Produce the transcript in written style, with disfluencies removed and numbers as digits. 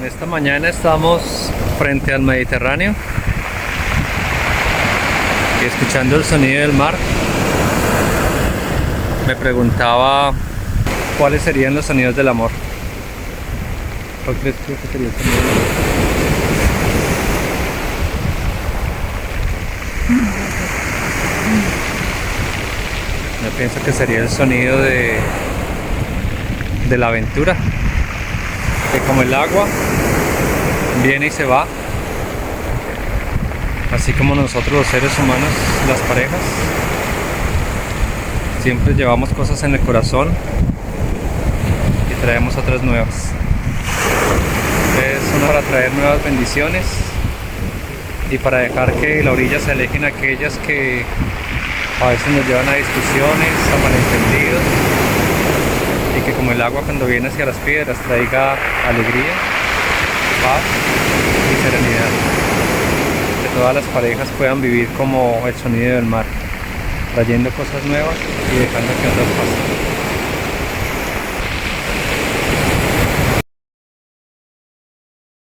Esta mañana estamos frente al Mediterráneo y escuchando el sonido del mar. Me preguntaba cuáles serían los sonidos del amor. ¿Cuál crees tú que sería el sonido del amor? Yo pienso que sería el sonido de la aventura, que como el agua viene y se va, así como nosotros los seres humanos, las parejas, siempre llevamos cosas en el corazón y traemos otras nuevas. Es una para traer nuevas bendiciones y para dejar que de la orilla se alejen aquellas que a veces nos llevan a discusiones, a malentendidos, y que como el agua cuando viene hacia las piedras traiga alegría, paz y serenidad. Que todas las parejas puedan vivir como el sonido del mar, trayendo cosas nuevas y dejando que otras pasen.